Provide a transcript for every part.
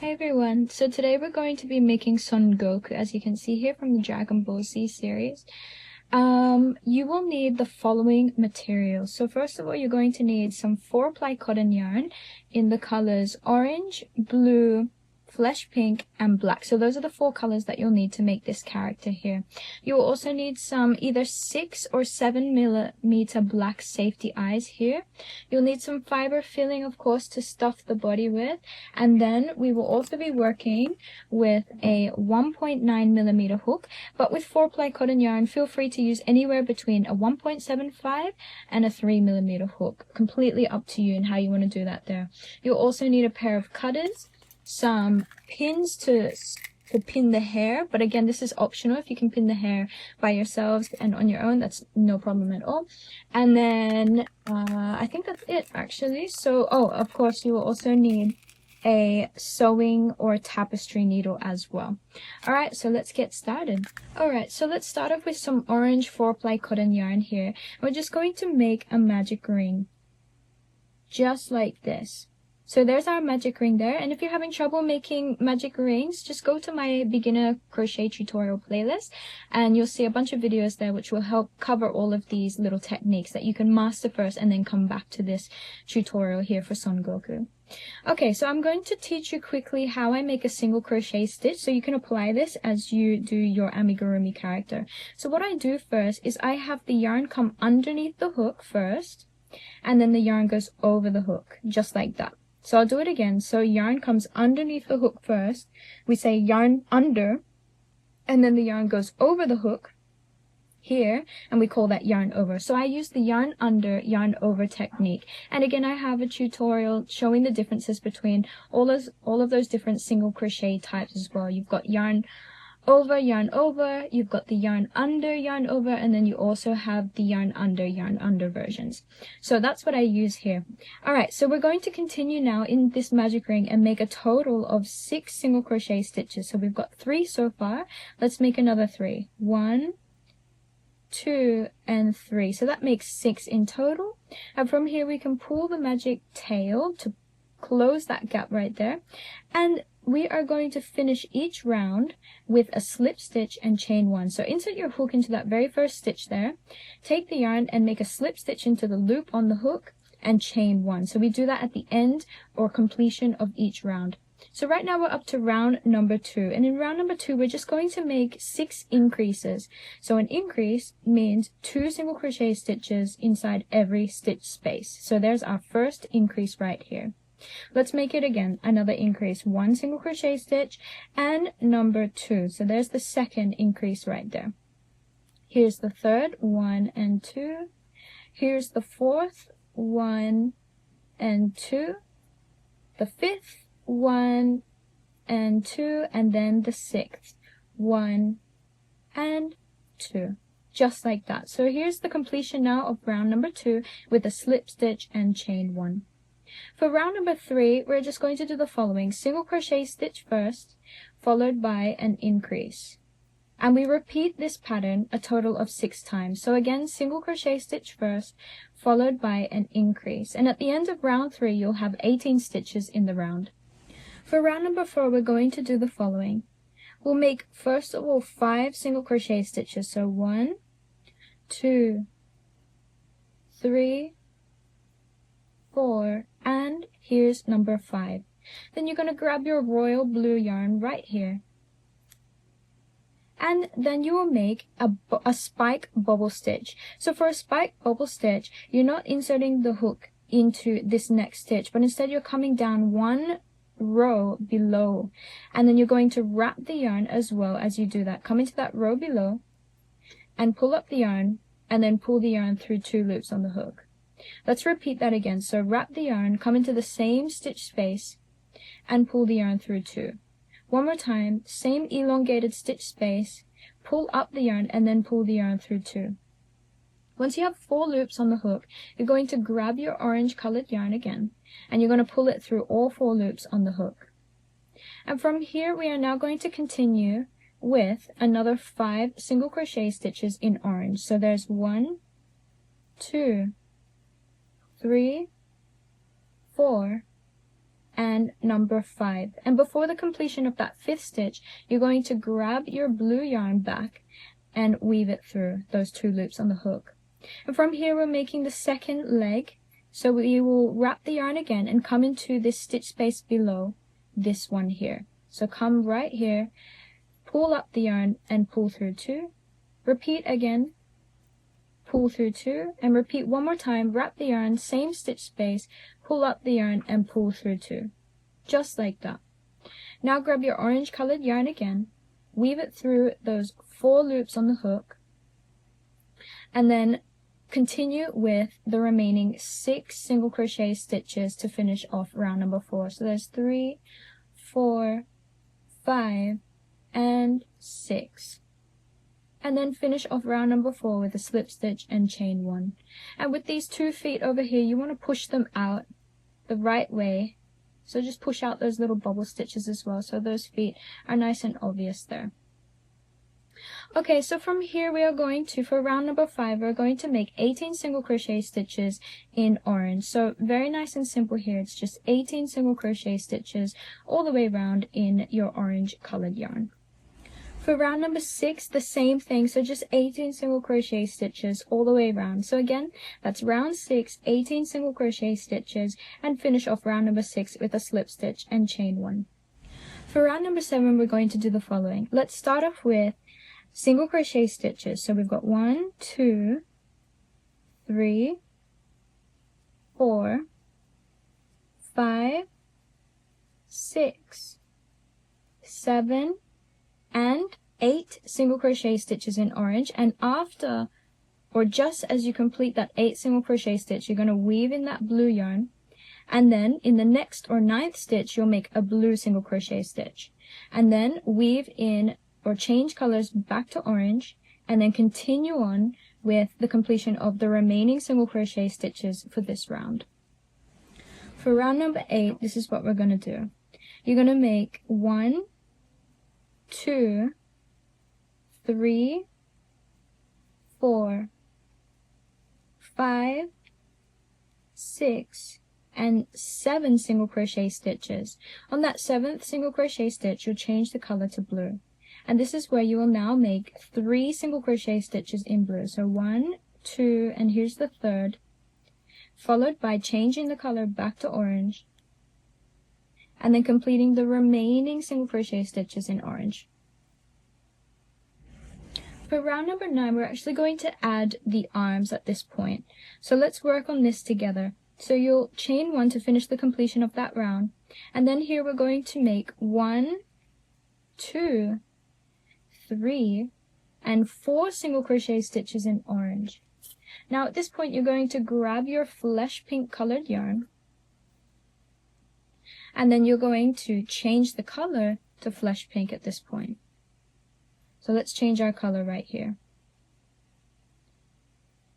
Hi everyone, so today we're going to be making Son Goku, as you can see here from the Dragon Ball Z series. You will need the following materials. So first of all, you're going to need some 4-ply cotton yarn in the colors orange, blue, flesh pink, and black. So those are the 4 colors that you'll need to make this character here. You will also need some either 6 or 7 millimeter black safety eyes here. You'll need some fiber filling, of course, to stuff the body with. And then we will also be working with a 1.9 millimeter hook. But with 4-ply cotton yarn, feel free to use anywhere between a 1.75 and a 3 millimeter hook. Completely up to you and how you want to do that there. You'll also need a pair of cutters, some pins to pin the hair, but again, this is optional. If you can pin the hair by yourselves and on your own, that's no problem at all. And then I think that's it actually. So of course you will also need a sewing or tapestry needle as well. Alright, so let's get started. Alright, so let's start off with some orange 4-ply cotton yarn here. We're just going to make a magic ring just like this. So there's our magic ring there, and if you're having trouble making magic rings, just go to my beginner crochet tutorial playlist and you'll see a bunch of videos there which will help cover all of these little techniques that you can master first and then come back to this tutorial here for Son Goku. Okay, so I'm going to teach you quickly how I make a single crochet stitch so you can apply this as you do your amigurumi character. So what I do first is I have the yarn come underneath the hook first, and then the yarn goes over the hook, just like that. So I'll do it again. So yarn comes underneath the hook first. We say yarn under, and then the yarn goes over the hook here, and we call that yarn over. So I use the yarn under, yarn over technique. And again, I have a tutorial showing the differences between all of those different single crochet types as well. You've got yarn over, you've got the yarn under, yarn over, and then you also have the yarn under versions. So that's what I use here. Alright, so we're going to continue now in this magic ring and make a total of 6 single crochet stitches. So we've got 3 so far. Let's make another 3. 1, 2, and 3. So that makes 6 in total. And from here we can pull the magic tail to close that gap right there. And we are going to finish each round with a slip stitch and chain 1. So insert your hook into that very first stitch there. Take the yarn and make a slip stitch into the loop on the hook and chain 1. So we do that at the end or completion of each round. So right now we're up to round number 2. And in round number 2, we're just going to make 6 increases. So an increase means 2 single crochet stitches inside every stitch space. So there's our first increase right here. Let's make it again, another increase, 1 single crochet stitch, and number 2. So there's the second increase right there. Here's the third, 1 and 2. Here's the fourth, 1 and 2. The fifth, 1 and 2, and then the sixth, 1 and 2. Just like that. So here's the completion now of round number 2 with a slip stitch and chain 1. For round number 3, we're just going to do the following. Single crochet stitch first, followed by an increase. And we repeat this pattern a total of 6 times. So again, single crochet stitch first, followed by an increase. And at the end of round 3, you'll have 18 stitches in the round. For round number 4, we're going to do the following. We'll make, first of all, 5 single crochet stitches. So 1, 2, 3, 4, and here's number 5. Then you're going to grab your royal blue yarn right here. And then you will make a spike bubble stitch. So for a spike bubble stitch, you're not inserting the hook into this next stitch, but instead you're coming down 1 row below. And then you're going to wrap the yarn as well as you do that. Come into that row below and pull up the yarn, and then pull the yarn through 2 loops on the hook. Let's repeat that again. So wrap the yarn, come into the same stitch space, and pull the yarn through 2. One more time, same elongated stitch space, pull up the yarn, and then pull the yarn through 2. Once you have 4 loops on the hook, you're going to grab your orange colored yarn again, and you're going to pull it through all 4 loops on the hook. And from here, we are now going to continue with another 5 single crochet stitches in orange. So there's 1, 2, 3, 4, and number 5. And before the completion of that 5th stitch, you're going to grab your blue yarn back and weave it through those 2 loops on the hook. And from here we're making the 2nd leg, so we will wrap the yarn again and come into this stitch space below this one here. So come right here, pull up the yarn and pull through 2, repeat again, pull through 2, and repeat one more time, wrap the yarn, same stitch space, pull up the yarn and pull through 2, just like that. Now grab your orange colored yarn again, weave it through those 4 loops on the hook, and then continue with the remaining 6 single crochet stitches to finish off round number 4. So there's 3, 4, 5, and 6. And then finish off round number 4 with a slip stitch and chain 1. And with these 2 feet over here, you want to push them out the right way. So just push out those little bubble stitches as well, so those feet are nice and obvious there. Okay, so from here we are going to, for round number 5, we're going to make 18 single crochet stitches in orange. So very nice and simple here. It's just 18 single crochet stitches all the way around in your orange colored yarn. For round number 6, the same thing, so just 18 single crochet stitches all the way around. So again, that's round 6, 18 single crochet stitches, and finish off round number 6 with a slip stitch and chain 1. For round number 7, we're going to do the following. Let's start off with single crochet stitches. So we've got 1, 2, 3, 4, 5, 6, 7, and 8 single crochet stitches in orange. And after, or just as you complete that 8 single crochet stitch, you're going to weave in that blue yarn, and then in the next or 9th stitch you'll make a blue single crochet stitch, and then weave in or change colors back to orange, and then continue on with the completion of the remaining single crochet stitches for this round. For round number 8, this is what we're going to do. You're going to make 1, 2, 3, 4, 5, 6, and 7 single crochet stitches. On that 7th single crochet stitch, you'll change the color to blue. And this is where you will now make 3 single crochet stitches in blue. So 1, 2, and here's the 3rd, followed by changing the color back to orange, and then completing the remaining single crochet stitches in orange. For round number 9, we're actually going to add the arms at this point. So let's work on this together. So you'll chain 1 to finish the completion of that round, and then here we're going to make 1, 2, 3, and 4 single crochet stitches in orange. Now at this point you're going to grab your flesh pink colored yarn, and then you're going to change the color to flesh pink at this point. So let's change our color right here.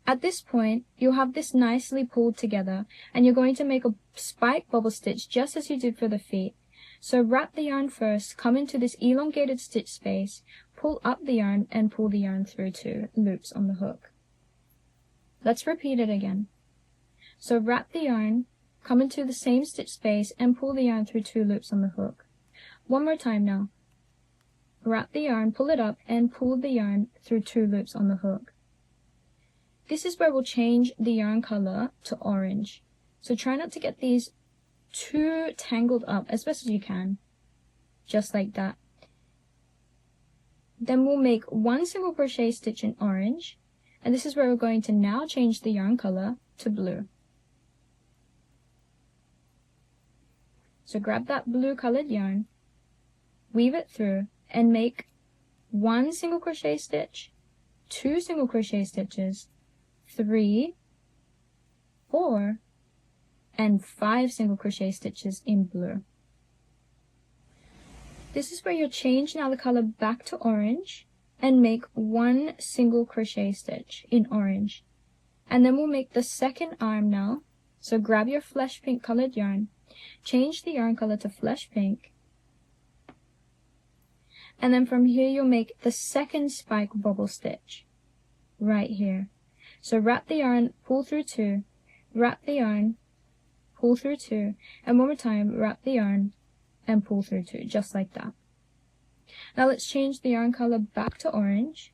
At this point, you'll have this nicely pulled together, and you're going to make a spike bubble stitch just as you did for the feet. So wrap the yarn first, come into this elongated stitch space, pull up the yarn, and pull the yarn through 2 loops on the hook. Let's repeat it again. So wrap the yarn, come into the same stitch space, and pull the yarn through 2 loops on the hook. One more time now. Wrap the yarn, pull it up, and pull the yarn through 2 loops on the hook. This is where we'll change the yarn color to orange. So try not to get these too tangled up as best as you can. Just like that. Then we'll make 1 single crochet stitch in orange, and this is where we're going to now change the yarn color to blue. So grab that blue colored yarn, weave it through, and make 1 single crochet stitch, 2 single crochet stitches, 3, 4, and 5 single crochet stitches in blue. This is where you'll change now the color back to orange and make 1 single crochet stitch in orange. And then we'll make the 2nd arm now. So grab your flesh pink colored yarn, change the yarn color to flesh pink, and then from here you'll make the 2nd spike bubble stitch right here. So wrap the yarn, pull through 2, wrap the yarn, pull through 2, and one more time, wrap the yarn and pull through 2, just like that. Now let's change the yarn color back to orange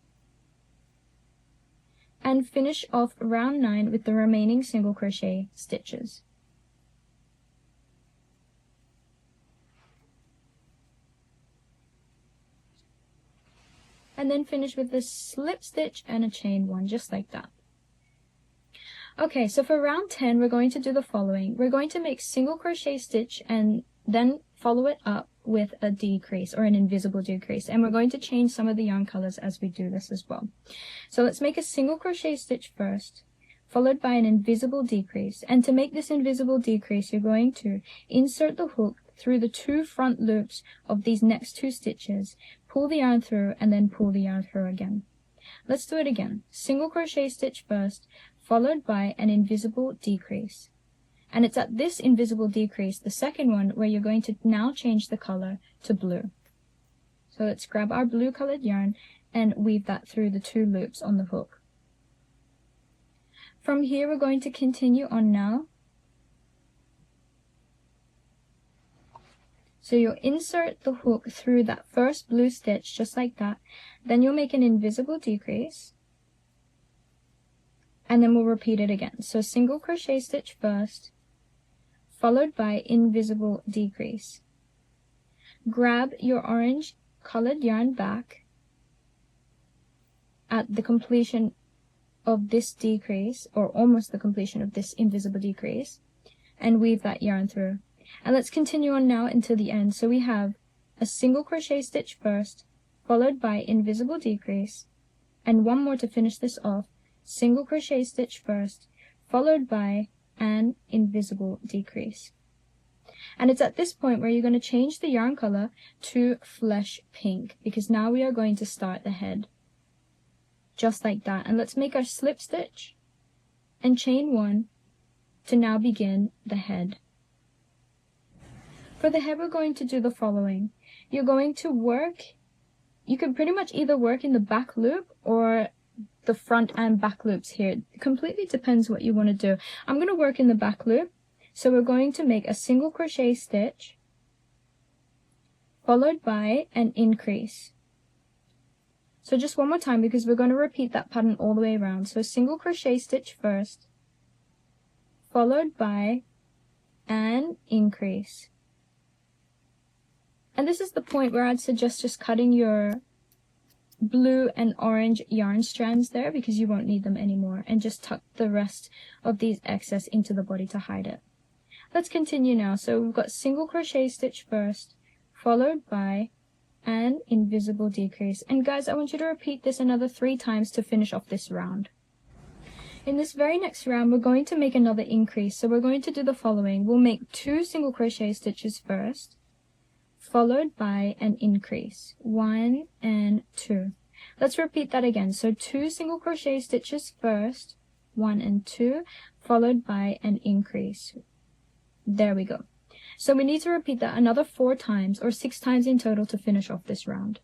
and finish off round 9 with the remaining single crochet stitches. And then finish with a slip stitch and a chain 1, just like that. Okay, so for round 10, we're going to do the following. We're going to make single crochet stitch and then follow it up with a decrease or an invisible decrease. And we're going to change some of the yarn colors as we do this as well. So let's make a single crochet stitch first, followed by an invisible decrease. And to make this invisible decrease, you're going to insert the hook through the 2 front loops of these next 2 stitches, pull the yarn through, and then pull the yarn through again. Let's do it again. Single crochet stitch first, followed by an invisible decrease. And it's at this invisible decrease, the second one, where you're going to now change the color to blue. So let's grab our blue colored yarn and weave that through the 2 loops on the hook. From here, we're going to continue on now. So you'll insert the hook through that first blue stitch, just like that. Then you'll make an invisible decrease. And then we'll repeat it again. So single crochet stitch first, followed by invisible decrease. Grab your orange colored yarn back at the completion of this decrease, or almost the completion of this invisible decrease, and weave that yarn through. And let's continue on now until the end. So we have a single crochet stitch first, followed by invisible decrease, and one more to finish this off, single crochet stitch first, followed by an invisible decrease. And it's at this point where you're going to change the yarn color to flesh pink, because now we are going to start the head. Just like that. And let's make our slip stitch and chain 1 to now begin the head. For the head, we're going to do the following. You're going to work, you can pretty much either work in the back loop or the front and back loops here. It completely depends what you want to do. I'm going to work in the back loop. So we're going to make a single crochet stitch, followed by an increase. So just one more time, because we're going to repeat that pattern all the way around. So single crochet stitch first, followed by an increase. And this is the point where I'd suggest just cutting your blue and orange yarn strands there, because you won't need them anymore, and just tuck the rest of these excess into the body to hide it. Let's continue now. So we've got single crochet stitch first, followed by an invisible decrease. And guys, I want you to repeat this another 3 times to finish off this round. In this very next round, we're going to make another increase. So we're going to do the following. We'll make 2 single crochet stitches first, followed by an increase, 1 and 2. Let's repeat that again. So 2 single crochet stitches first, 1 and 2, followed by an increase. There we go. So we need to repeat that another 4 times, or 6 times in total, to finish off this round.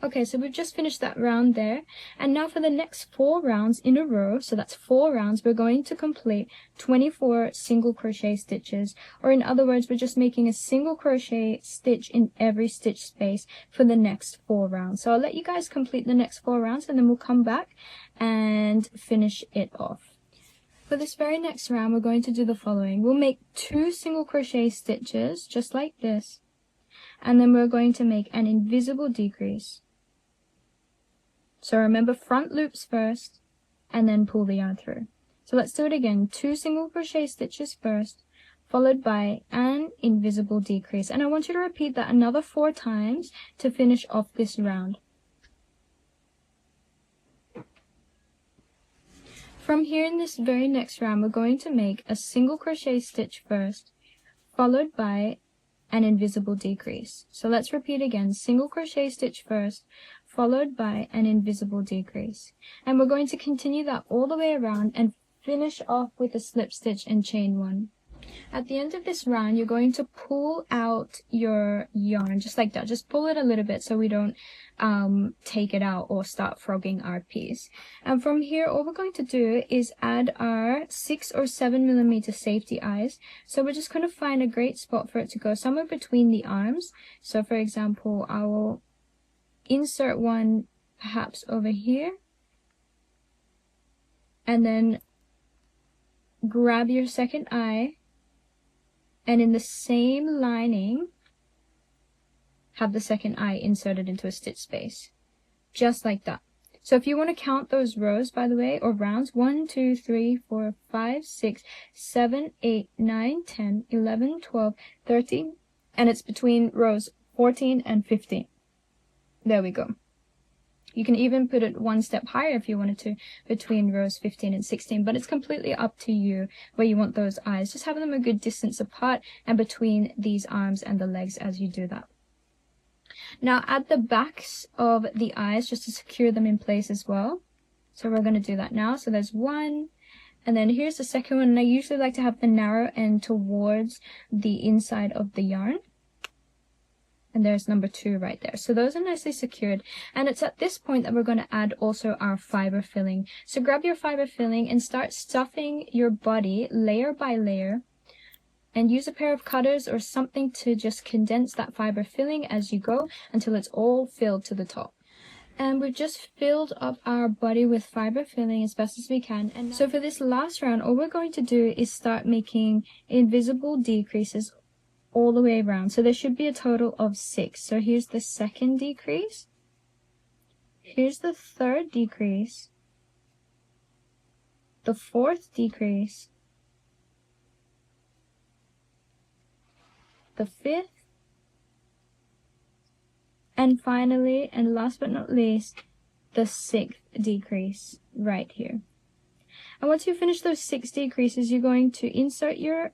Okay, so we've just finished that round there, and now for the next 4 rounds in a row, so that's 4 rounds, we're going to complete 24 single crochet stitches, or in other words, we're just making a single crochet stitch in every stitch space for the next 4 rounds. So I'll let you guys complete the next 4 rounds, and then we'll come back and finish it off. For this very next round, we're going to do the following. We'll make 2 single crochet stitches, just like this, and then we're going to make an invisible decrease. So remember, front loops first, and then pull the yarn through. So let's do it again. 2 single crochet stitches first, followed by an invisible decrease. And I want you to repeat that another 4 times to finish off this round. From here in this very next round, we're going to make a single crochet stitch first, followed by an invisible decrease. So let's repeat again. Single crochet stitch first, followed by an invisible decrease. And we're going to continue that all the way around and finish off with a slip stitch and chain 1. At the end of this round, you're going to pull out your yarn just like that. Just pull it a little bit so we don't take it out or start frogging our piece. And from here, all we're going to do is add our 6 or 7 millimeter safety eyes. So we're just going to find a great spot for it to go somewhere between the arms. So for example, I will insert one perhaps over here, and then grab your second eye, and in the same lining have the second eye inserted into a stitch space, just like that. So if you want to count those rows, by the way, or rounds, 1, 2, 3, 4, 5, 6, 7, 8, 9, 10, 11, 12, 13, and it's between rows 14 and 15. There we go. You can even put it one step higher if you wanted to, between rows 15 and 16, but it's completely up to you where you want those eyes. Just have them a good distance apart and between these arms and the legs as you do that. Now add the backs of the eyes just to secure them in place as well. So we're going to do that now. So there's one, and then here's the second one. And I usually like to have the narrow end towards the inside of the yarn. And there's number 2 right there. So those are nicely secured. And it's at this point that we're going to add also our fiber filling. So grab your fiber filling and start stuffing your body layer by layer. And use a pair of cutters or something to just condense that fiber filling as you go until it's all filled to the top. And we've just filled up our body with fiber filling as best as we can. And so for this last round, all we're going to do is start making invisible decreases all the way around. So there should be a total of 6. So here's the second decrease. Here's the third decrease. The fourth decrease. The fifth. And finally, and last but not least, the 6th decrease right here. And once you finish those 6 decreases, you're going to insert your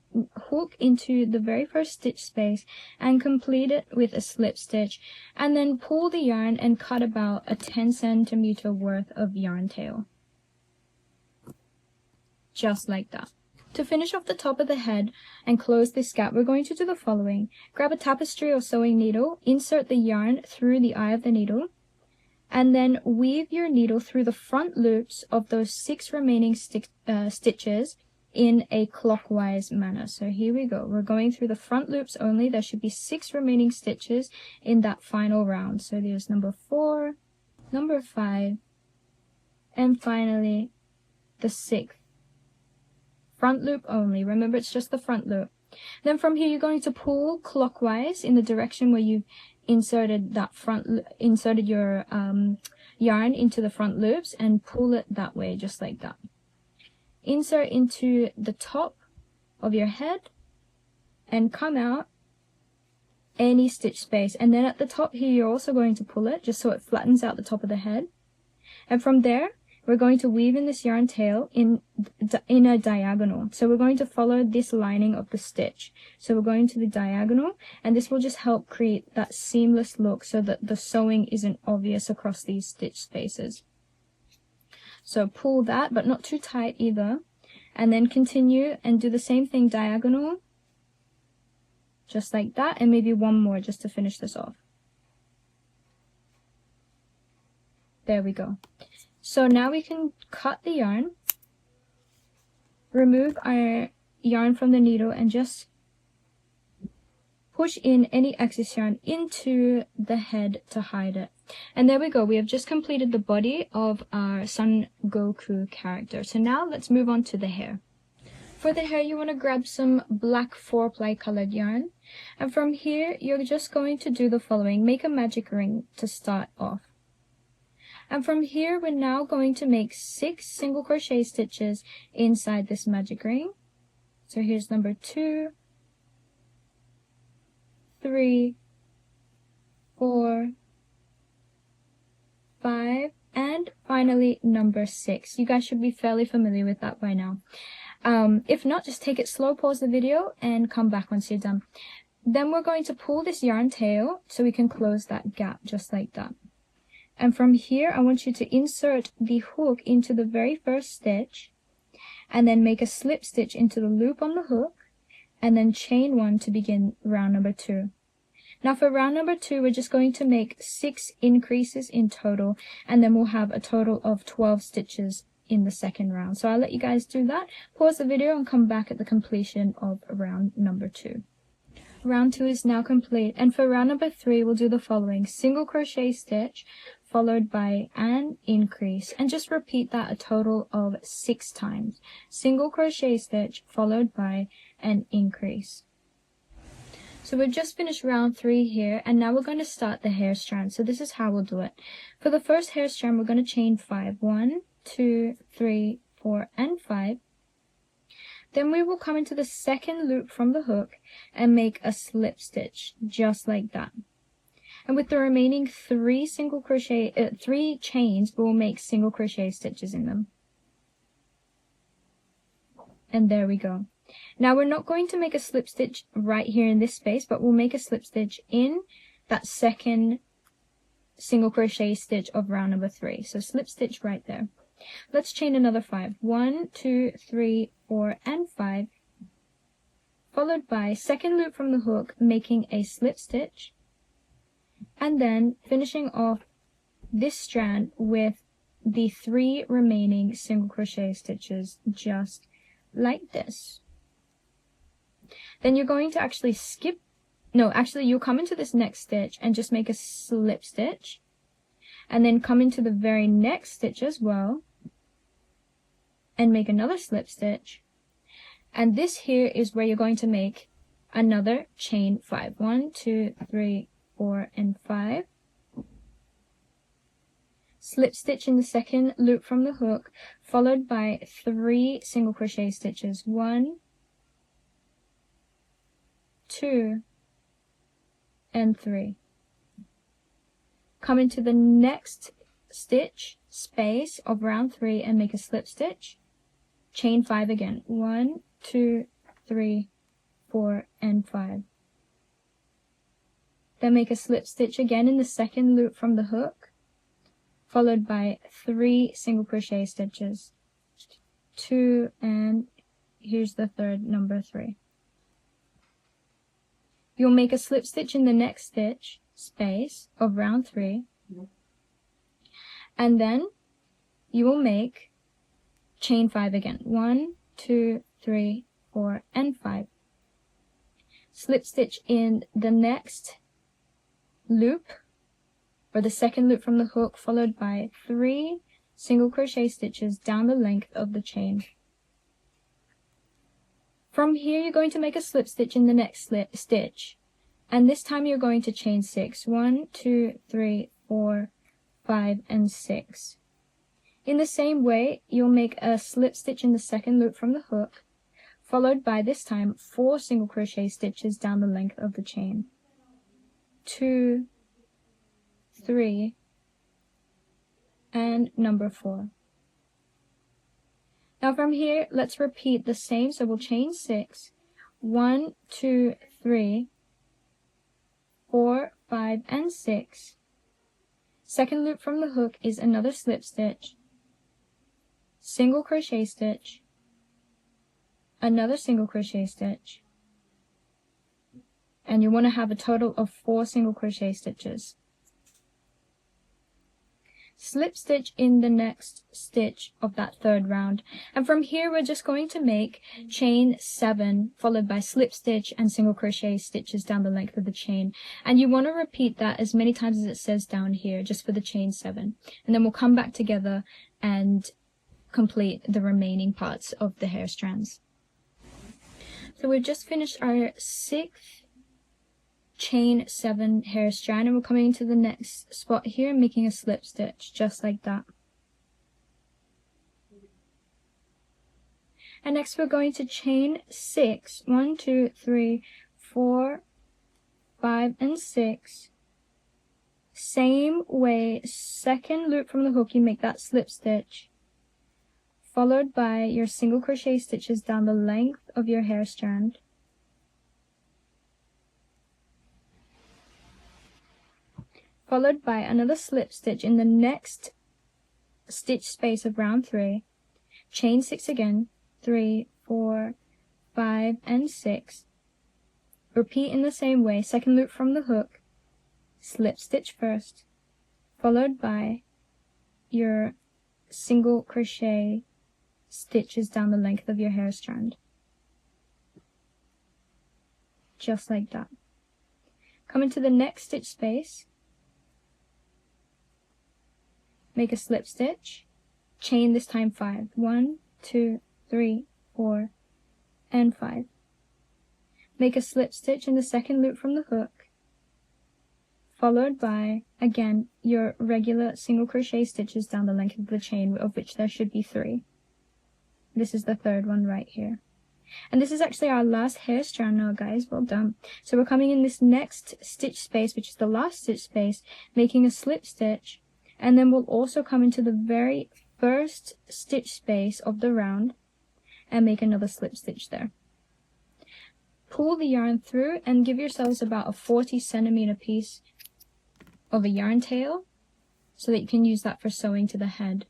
hook into the very first stitch space and complete it with a slip stitch, and then pull the yarn and cut about a 10 centimeter worth of yarn tail. Just like that. To finish off the top of the head and close this gap, we're going to do the following. Grab a tapestry or sewing needle, insert the yarn through the eye of the needle, and then weave your needle through the front loops of those 6 remaining stitches in a clockwise manner. So here we go. We're going through the front loops only. There should be 6 remaining stitches in that final round. So there's number 4, number 5, and finally the 6th. Front loop only. Remember, it's just the front loop. Then from here, you're going to pull clockwise in the direction where you've inserted your yarn into the front loops, and pull it that way, just like that. Insert into the top of your head and come out any stitch space. And then at the top here, you're also going to pull it just so it flattens out the top of the head. And from there, we're going to weave in this yarn tail in a diagonal. So we're going to follow this lining of the stitch. So we're going to the diagonal, and this will just help create that seamless look so that the sewing isn't obvious across these stitch spaces. So pull that, but not too tight either. And then continue and do the same thing diagonal, just like that, and maybe one more just to finish this off. There we go. So now we can cut the yarn, remove our yarn from the needle, and just push in any excess yarn into the head to hide it. And there we go. We have just completed the body of our Son Goku character. So now let's move on to the hair. For the hair, you want to grab some black 4-ply colored yarn. And from here, you're just going to do the following. Make a magic ring to start off. And from here, we're now going to make 6 single crochet stitches inside this magic ring. So here's number 2, 3, 4, 5, and finally number 6. You guys should be fairly familiar with that by now. If not, just take it slow, pause the video, and come back once you're done. Then we're going to pull this yarn tail so we can close that gap just like that. And from here, I want you to insert the hook into the very first stitch, and then make a slip stitch into the loop on the hook, and then chain 1 to begin round number 2. Now for round number 2, we're just going to make 6 increases in total, and then we'll have a total of 12 stitches in the second round. So I'll let you guys do that, pause the video, and come back at the completion of round number 2. Round 2 is now complete, and for round number 3, we'll do the following: single crochet stitch followed by an increase, and just repeat that a total of 6 times. Single crochet stitch followed by an increase. So we've just finished round 3 here, and now we're going to start the hair strand. So this is how we'll do it. For the first hair strand, we're going to chain 5. 1, 2, 3, 4, and 5. Then we will come into the second loop from the hook and make a slip stitch, just like that. And with the remaining 3 chains, we will make single crochet stitches in them. And there we go. Now we're not going to make a slip stitch right here in this space, but we'll make a slip stitch in that second single crochet stitch of round number 3. So slip stitch right there. Let's chain another 5. 1, 2, 3, 4, and 5. Followed by second loop from the hook, making a slip stitch. And then finishing off this strand with the 3 remaining single crochet stitches, just like this. Then you're going to actually you'll come into this next stitch and just make a slip stitch. And then come into the very next stitch as well and make another slip stitch. And this here is where you're going to make another chain 5. 1, 2, 3, 4, and 5. Slip stitch in the second loop from the hook, followed by 3 single crochet stitches. 1, 2, and 3. Come into the next stitch space of round 3 and make a slip stitch. Chain 5 again. 1, 2, 3, 4, and 5. Then make a slip stitch again in the second loop from the hook, followed by 3 single crochet stitches. 2, and here's the third, number 3. You'll make a slip stitch in the next stitch space of round 3, and then you will make chain 5 again. 1, 2, 3, 4, and 5. Slip stitch in the next loop, or the second loop from the hook, followed by 3 single crochet stitches down the length of the chain. From here, you're going to make a slip stitch in the next stitch, and this time you're going to chain 6. 1, 2, 3, 4, 5, and 6. In the same way, you'll make a slip stitch in the second loop from the hook, followed by, this time, 4 single crochet stitches down the length of the chain. 2, 3, and number 4. Now from here, let's repeat the same. So we'll chain 6. 1, 2, 3, 4, 5, and 6. Second loop from the hook is another slip stitch, single crochet stitch, another single crochet stitch, and you want to have a total of 4 single crochet stitches. Slip stitch in the next stitch of that third round, and from here we're just going to make chain 7 followed by slip stitch and single crochet stitches down the length of the chain, and you want to repeat that as many times as it says down here, just for the chain 7, and then we'll come back together and complete the remaining parts of the hair strands. So we've just finished our 6th chain 7 hair strand, and we're coming into the next spot here and making a slip stitch just like that. And next we're going to chain 6. 1, 2, 3, 4, 5, and 6. Same way, second loop from the hook, you make that slip stitch, followed by your single crochet stitches down the length of your hair strand. Followed by another slip stitch in the next stitch space of round 3, chain 6 again, 3, 4, 5, and 6, repeat in the same way. Second loop from the hook, slip stitch first, followed by your single crochet stitches down the length of your hair strand. Just like that. Come into the next stitch space, make a slip stitch, chain this time 5. 1, 2, 3, 4, and 5. Make a slip stitch in the second loop from the hook, followed by, again, your regular single crochet stitches down the length of the chain, of which there should be 3. This is the third one right here. And this is actually our last hair strand now, guys. Well done. So we're coming in this next stitch space, which is the last stitch space, making a slip stitch, and then we'll also come into the very first stitch space of the round and make another slip stitch there. Pull the yarn through and give yourselves about a 40 centimeter piece of a yarn tail so that you can use that for sewing to the head.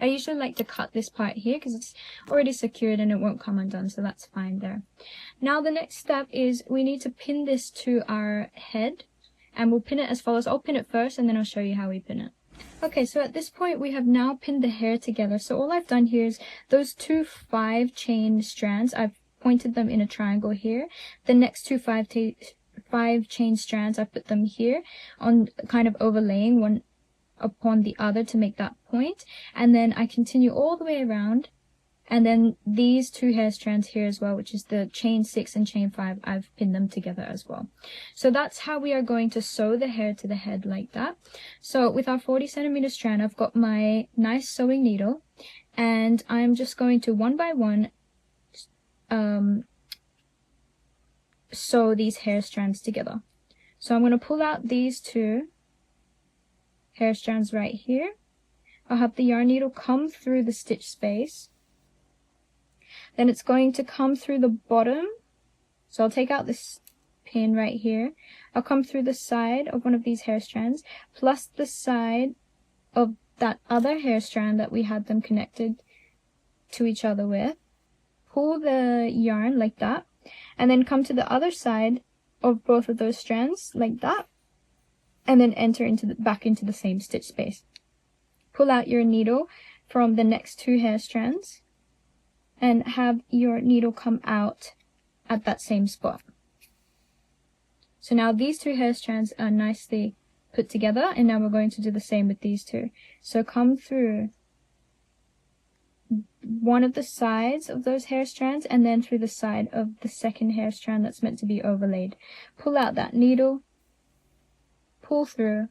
I usually like to cut this part here because it's already secured and it won't come undone, so that's fine there. Now the next step is we need to pin this to our head, and we'll pin it as follows. I'll pin it first and then I'll show you how we pin it. Okay, so at this point we have now pinned the hair together. So all I've done here is those two 5 chain strands, I've pointed them in a triangle here. The next two 5 chain strands, I put them here on kind of overlaying one upon the other to make that point, and then I continue all the way around, and then these 2 hair strands here as well, which is the chain 6 and chain 5, I've pinned them together as well. So that's how we are going to sew the hair to the head, like that. So with our 40 centimeter strand, I've got my nice sewing needle, and I'm just going to one by one sew these hair strands together. So I'm going to pull out these 2 hair strands right here. I'll have the yarn needle come through the stitch space. Then it's going to come through the bottom. So I'll take out this pin right here. I'll come through the side of one of these hair strands, plus the side of that other hair strand that we had them connected to each other with. Pull the yarn like that, and then come to the other side of both of those strands like that, and then enter back into the same stitch space. Pull out your needle from the next 2 hair strands and have your needle come out at that same spot. So now these 2 hair strands are nicely put together, and now we're going to do the same with these 2. So come through one of the sides of those hair strands and then through the side of the second hair strand that's meant to be overlaid. Pull out that needle, pull through,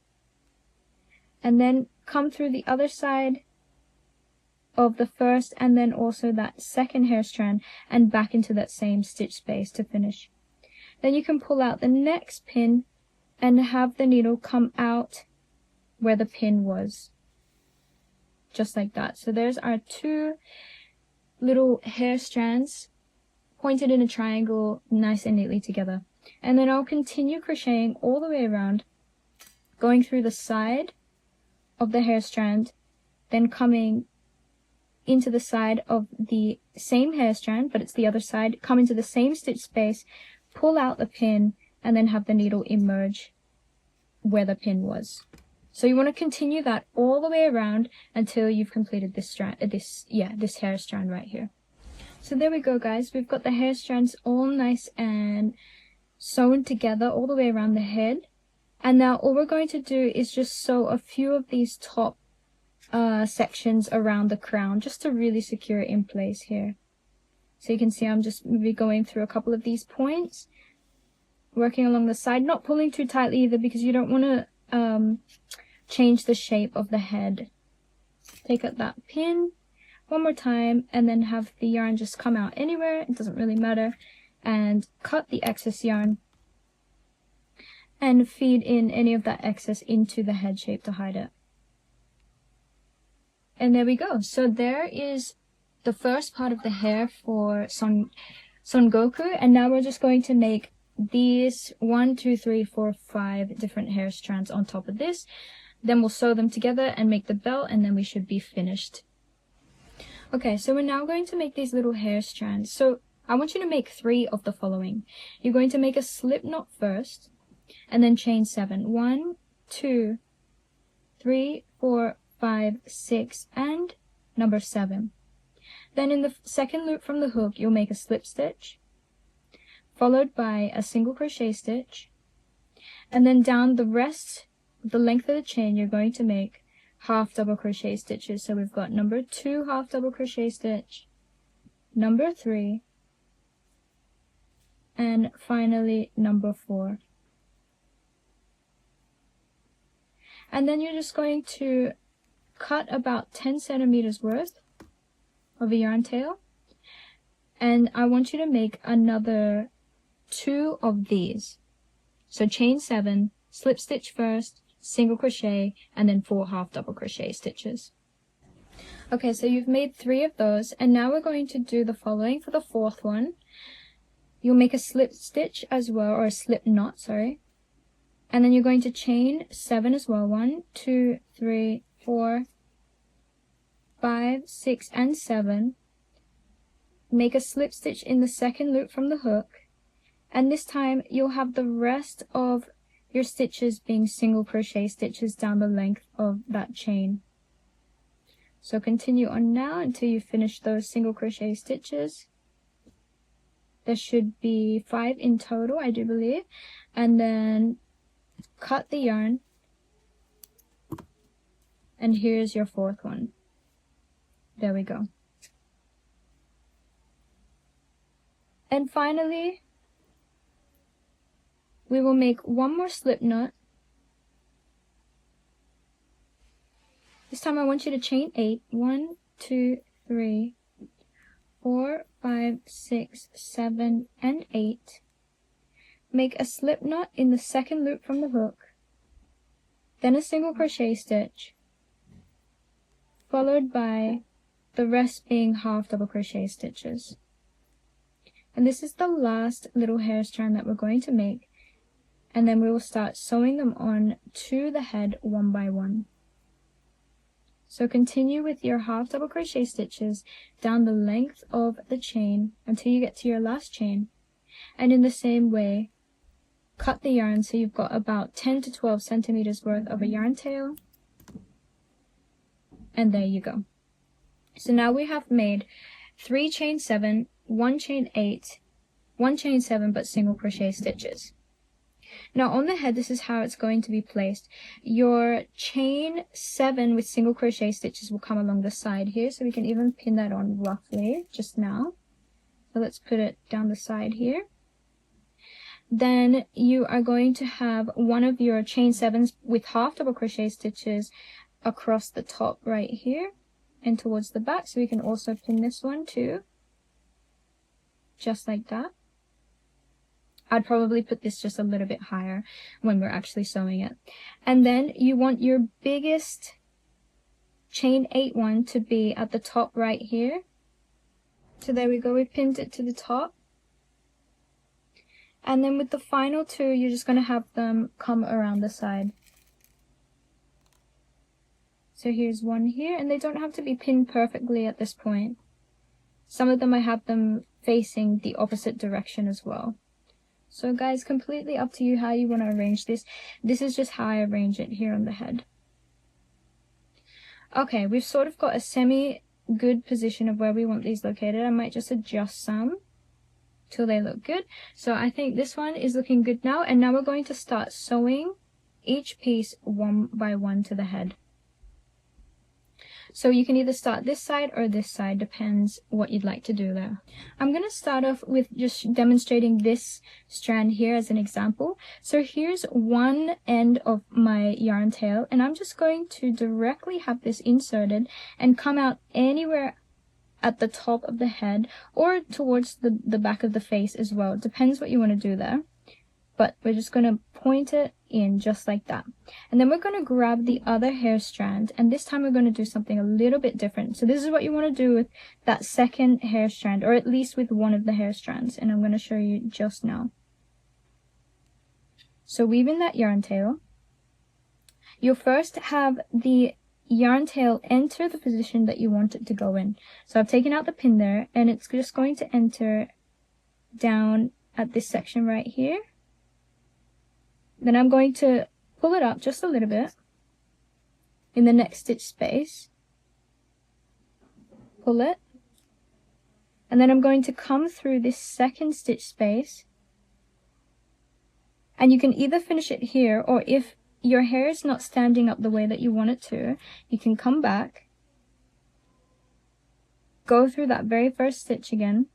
and then come through the other side of the first and then also that second hair strand and back into that same stitch space to finish. Then you can pull out the next pin and have the needle come out where the pin was. Just like that. So there's our 2 little hair strands pointed in a triangle, nice and neatly together. And then I'll continue crocheting all the way around, going through the side of the hair strand, then coming into the side of the same hair strand, but it's the other side, come into the same stitch space, pull out the pin, and then have the needle emerge where the pin was. So you want to continue that all the way around until you've completed this strand, this hair strand right here. So there we go, guys. We've got the hair strands all nice and sewn together all the way around the head. And now all we're going to do is just sew a few of these top sections around the crown just to really secure it in place here. So you can see I'm just maybe going through a couple of these points, working along the side, not pulling too tightly either because you don't want to change the shape of the head. Take out that pin one more time and then have the yarn just come out anywhere, it doesn't really matter, and cut the excess yarn and feed in any of that excess into the head shape to hide it. And there we go. So there is the first part of the hair for Son Goku, and now we're just going to make these 1, 2, 3, 4, 5 different hair strands on top of this. Then we'll sew them together and make the belt, and then we should be finished. Okay, so we're now going to make these little hair strands. So I want you to make 3 of the following. You're going to make a slip knot first, and then chain 7. 1, 2, 3, 4, 5, 6, and number 7. Then in the second loop from the hook, you'll make a slip stitch, followed by a single crochet stitch, and then down the rest, the length of the chain, you're going to make half double crochet stitches. So we've got number 2 half double crochet stitch, number 3, and finally number 4. And then you're just going to cut about 10 centimeters worth of a yarn tail, and I want you to make another 2 of these. So chain 7, slip stitch first, single crochet, and then 4 half double crochet stitches. Okay, so you've made 3 of those, and now we're going to do the following for the 4th one. You'll make a slip stitch as well, or a slip knot, sorry. And then you're going to chain 7 as well. 1, 2, 3, 4, 5, 6, and 7. Make a slip stitch in the second loop from the hook. And this time you'll have the rest of your stitches being single crochet stitches down the length of that chain. So continue on now until you finish those single crochet stitches. There should be 5 in total, I do believe. And then cut the yarn. And here's your 4th one. There we go. And finally, we will make 1 more slip knot. This time I want you to chain 8. 1, 2, 3, 4, 5, 6, 7, and 8. Make a slip knot in the second loop from the hook, then a single crochet stitch, followed by the rest being half double crochet stitches. And this is the last little hair strand that we're going to make, and then we will start sewing them on to the head one by one. So continue with your half double crochet stitches down the length of the chain until you get to your last chain, and in the same way cut the yarn so you've got about 10 to 12 centimeters worth of a yarn tail, and there you go. So now we have made 3 chain 7, 1 chain 8, 1 chain 7 but single crochet stitches. Now on the head, this is how it's going to be placed. Your chain 7 with single crochet stitches will come along the side here, so we can even pin that on roughly just now. So let's put it down the side here. Then you are going to have one of your chain 7s with half double crochet stitches across the top right here and towards the back, so we can also pin this one too, just like that. I'd probably put this just a little bit higher when we're actually sewing it. And then you want your biggest chain 8 one to be at the top right here. So there we go, we pinned it to the top. And then with the final 2, you're just going to have them come around the side. So here's one here, and they don't have to be pinned perfectly at this point. Some of them I have them facing the opposite direction as well. So guys, completely up to you how you want to arrange this. This is just how I arrange it here on the head. Okay, we've sort of got a semi-good position of where we want these located. I might just adjust some till they look good. So I think this one is looking good now, and now we're going to start sewing each piece one by one to the head. So you can either start this side or this side, depends what you'd like to do there. I'm going to start off with just demonstrating this strand here as an example. So here's one end of my yarn tail, and I'm just going to directly have this inserted and come out anywhere at the top of the head or towards the back of the face as well. It depends what you want to do there. But we're just going to point it in just like that. And then we're going to grab the other hair strand, and this time we're going to do something a little bit different. So this is what you want to do with that second hair strand, or at least with one of the hair strands, and I'm going to show you just now. So weave in that yarn tail. You'll first have the yarn tail enter the position that you want it to go in. So I've taken out the pin there, and it's just going to enter down at this section right here. Then I'm going to pull it up just a little bit in the next stitch space. Pull it. And then I'm going to come through this second stitch space. And you can either finish it here, or if your hair is not standing up the way that you want it to, you can come back, go through that very first stitch again,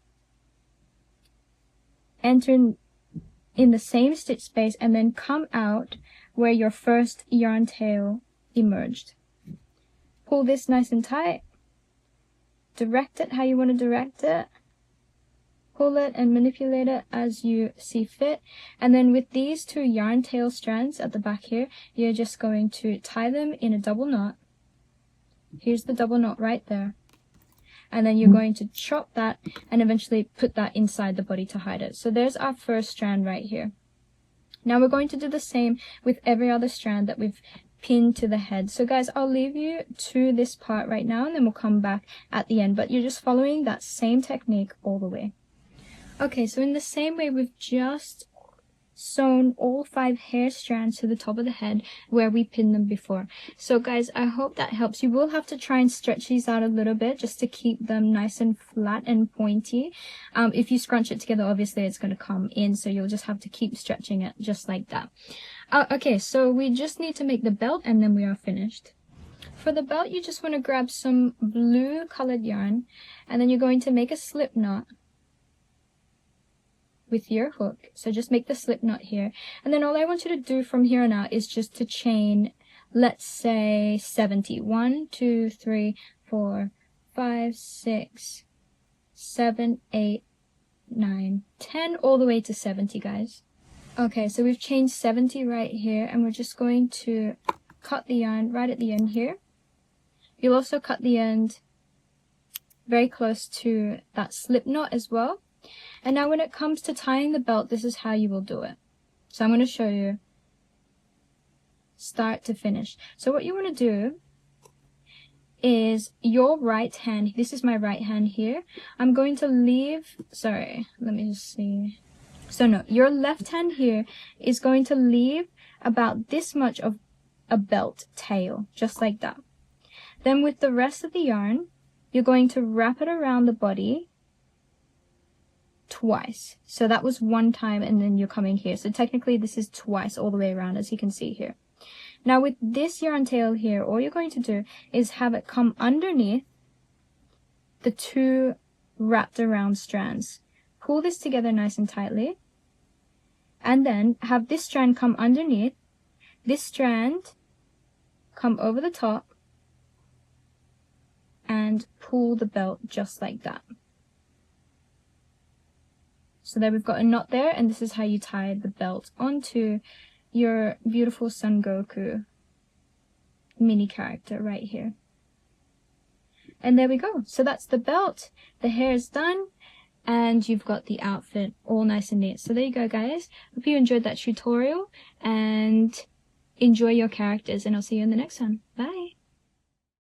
enter in the same stitch space, and then come out where your first yarn tail emerged. Pull this nice and tight, direct it how you want to direct it, pull it and manipulate it as you see fit. And then with these two yarn tail strands at the back here, you're just going to tie them in a double knot. Here's the double knot right there. And then you're going to chop that and eventually put that inside the body to hide it. So there's our first strand right here. Now we're going to do the same with every other strand that we've pinned to the head. So guys, I'll leave you to this part right now, and then we'll come back at the end. But you're just following that same technique all the way. Okay, so in the same way, we've just sewn all 5 hair strands to the top of the head where we pinned them before. So guys, I hope that helps. You will have to try and stretch these out a little bit just to keep them nice and flat and pointy. If you scrunch it together, obviously it's going to come in, so you'll just have to keep stretching it just like that. Okay, so we just need to make the belt, and then we are finished. For the belt, you just want to grab some blue colored yarn, and then you're going to make a slip knot with your hook. So just make the slip knot here, and then all I want you to do from here on out is just to chain, let's say 70. 1, 2, 3, 4, 5, 6, 7, 8, 9, 10, all the way to 70, guys. Okay, so we've chained 70 right here, and we're just going to cut the yarn right at the end here. You'll also cut the end very close to that slip knot as well. And now when it comes to tying the belt, this is how you will do it. So I'm going to show you start to finish. So what you want to do is your right hand, this is my right hand here, I'm going to leave, sorry, let me just see. So no, your left hand here is going to leave about this much of a belt tail, just like that. Then with the rest of the yarn, you're going to wrap it around the body twice. So that was one time, and then you're coming here. So technically this is twice all the way around, as you can see here. Now with this yarn tail here, all you're going to do is have it come underneath the 2 wrapped around strands. Pull this together nice and tightly, and then have this strand come underneath, this strand come over the top, and pull the belt just like that. So there we've got a knot there, and this is how you tie the belt onto your beautiful Son Goku mini character right here. And there we go. So that's the belt, the hair is done, and you've got the outfit all nice and neat. So there you go, guys. Hope you enjoyed that tutorial, and enjoy your characters, and I'll see you in the next one. Bye!